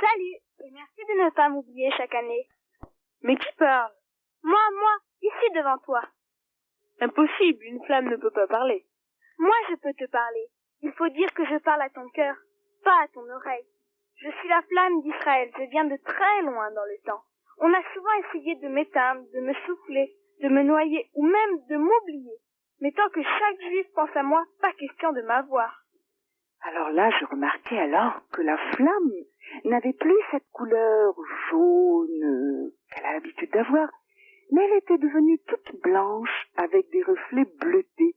Salut, et merci de ne pas m'oublier chaque année. Mais qui parle? Moi, ici devant toi. Impossible, une flamme ne peut pas parler. Moi, je peux te parler. Il faut dire que je parle à ton cœur, pas à ton oreille. Je suis la flamme d'Israël, je viens de très loin dans le temps. On a souvent essayé de m'éteindre, de me souffler, de me noyer ou même de m'oublier. Mais tant que chaque juif pense à moi, pas question de m'avoir. Alors là, je remarquai alors que la flamme n'avait plus cette couleur jaune qu'elle a l'habitude d'avoir, mais elle était devenue toute blanche avec des reflets bleutés.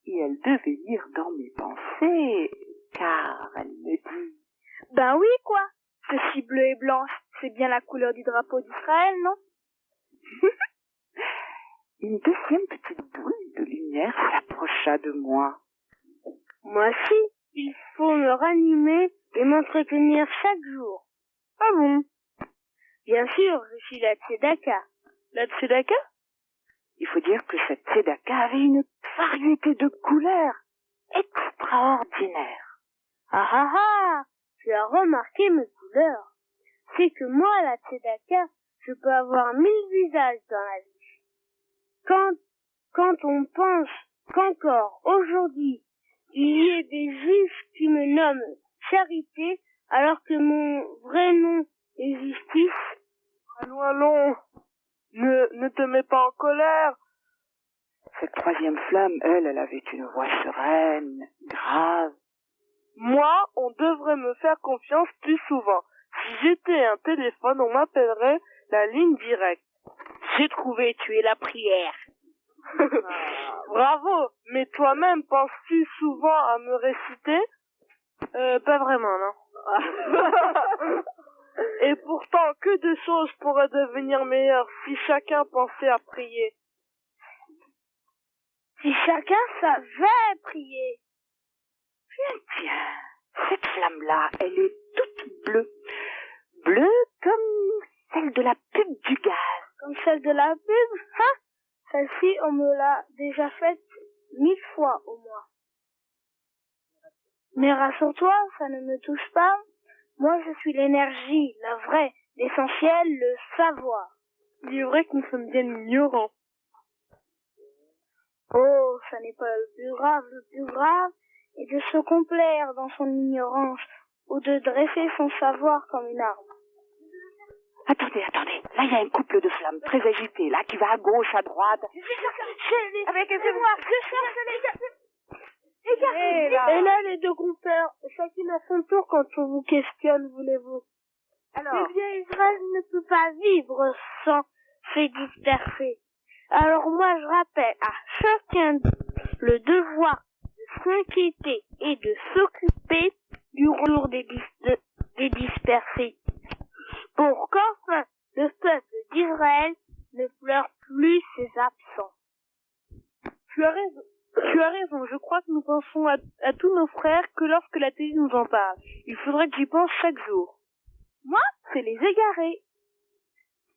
Et elle devait lire dans mes pensées, car elle me dit... Ben oui, quoi. Ceci bleu et blanche, c'est bien la couleur du drapeau d'Israël, non? Une deuxième petite boule de lumière s'approcha de moi. Moi aussi, il faut me ranimer et m'entretenir chaque jour. Ah bon? Bien sûr, je suis la Tzedaka. La Tzedaka? Il faut dire que cette Tzedaka avait une variété de couleurs extraordinaire. Ah ah ah! Tu as remarqué mes couleurs. C'est que moi, la Tzedaka, je peux avoir 1000 visages dans la vie. Quand on pense qu'encore aujourd'hui, il y ait des juifs qui me nomment Charité, alors que mon vrai nom est Justice. Allons, ne te mets pas en colère. Cette troisième flamme, elle avait une voix sereine, grave. Moi, on devrait me faire confiance plus souvent. Si j'étais un téléphone, on m'appellerait la ligne directe. J'ai trouvé, tu es la prière. Bravo, mais toi-même, penses-tu souvent à me réciter? Pas vraiment, non. Et pourtant, que de choses pourraient devenir meilleures si chacun pensait à prier. Si chacun savait prier. Tiens, cette flamme-là, elle est toute bleue. Bleue comme celle de la pub du gaz. Comme celle de la pub, hein? Celle-ci, on me l'a déjà faite 1000 fois au moins. Mais rassure-toi, ça ne me touche pas. Moi, je suis l'énergie, la vraie, l'essentiel, le savoir. Il est vrai que nous sommes bien ignorants. Oh, ça n'est pas le plus grave. Le plus grave est de se complaire dans son ignorance ou de dresser son savoir comme une arme. Attendez. Là, il y a un couple de flammes très agité, là, qui va à gauche, à droite. C'est moi, je cherche les gars. Et là, les deux compères, chacune à son tour quand on vous questionne, voulez-vous. Alors, Eh bien, Israël ne peut pas vivre sans se disperser. Alors moi, je rappelle à chacun le devoir de s'inquiéter et de s'occuper du retour des dispersés. Pour qu'enfin, le peuple d'Israël ne pleure plus ses absents. Tu as raison, je crois que nous pensons à tous nos frères que lorsque la télé nous en parle. Il faudrait que j'y pense chaque jour. Moi, c'est les égarés.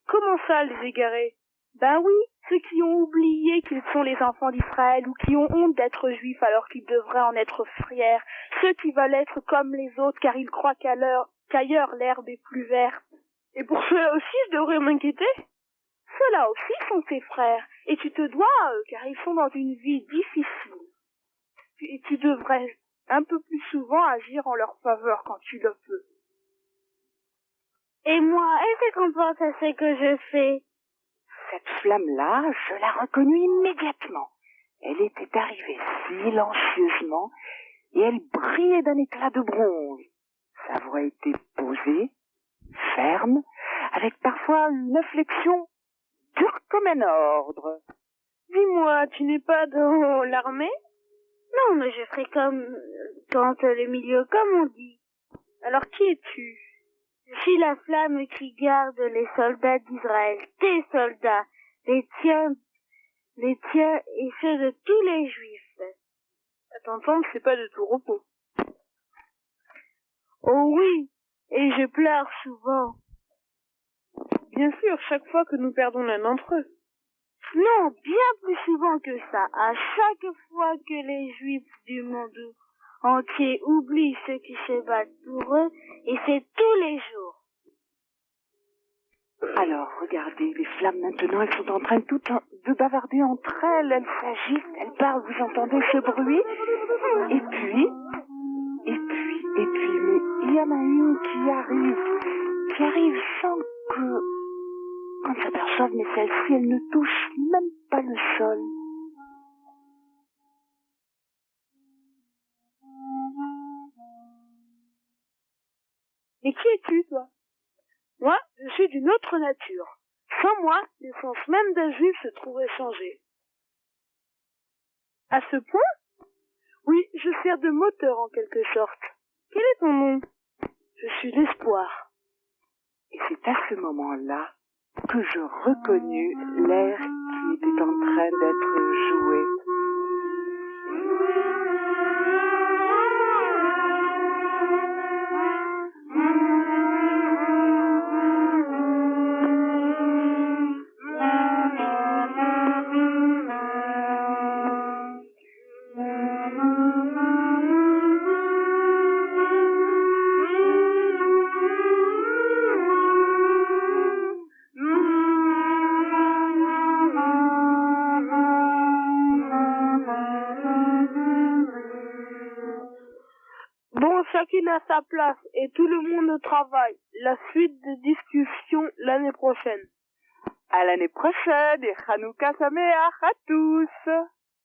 Comment ça, les égarés? Ben oui, ceux qui ont oublié qu'ils sont les enfants d'Israël ou qui ont honte d'être juifs alors qu'ils devraient en être fiers. Ceux qui veulent être comme les autres car ils croient qu'ailleurs l'herbe est plus verte. Et pour cela aussi, je devrais m'inquiéter? Ceux-là aussi sont tes frères, et tu te dois à eux, car ils sont dans une vie difficile. Et tu devrais un peu plus souvent agir en leur faveur quand tu le peux. Et moi, est-ce qu'on pense à ce que je fais? cette flamme-là, je la reconnus immédiatement. Elle était arrivée silencieusement et elle brillait d'un éclat de bronze. Sa voix était posée, ferme, avec parfois une inflexion dure comme un ordre. Dis-moi, tu n'es pas dans l'armée? Non, mais je ferai comme dans le milieu, comme on dit. Alors qui es-tu? Je suis la flamme qui garde les soldats d'Israël, tes soldats, les tiens et ceux de tous les Juifs. À t'entendre, c'est pas de tout repos. Oh oui, et je pleure souvent. Bien sûr, chaque fois que nous perdons l'un d'entre eux. Non, bien plus souvent que ça. À chaque fois que les Juifs du monde entier oublient ceux qui se battent pour eux, et c'est tous les jours. Alors, regardez, les flammes maintenant, elles sont en train de bavarder entre elles. Elles s'agitent, elles parlent, vous entendez ce bruit? Et puis, mais il y en a une qui arrive sans qu'on s'aperçoive, mais celle-ci, elle ne touche même pas le sol. Et qui es-tu, toi? Moi, je suis d'une autre nature. Sans moi, l'essence même d'un juif se trouverait changée. À ce point? Oui, je sers de moteur en quelque sorte. Quel est ton nom? Je suis l'espoir. Et c'est à ce moment-là que je reconnus l'air qui était en train d'être joué. Bon, chacune à sa place et tout le monde au travail. La suite des discussions l'année prochaine. À l'année prochaine et Hanouka Sameach à tous!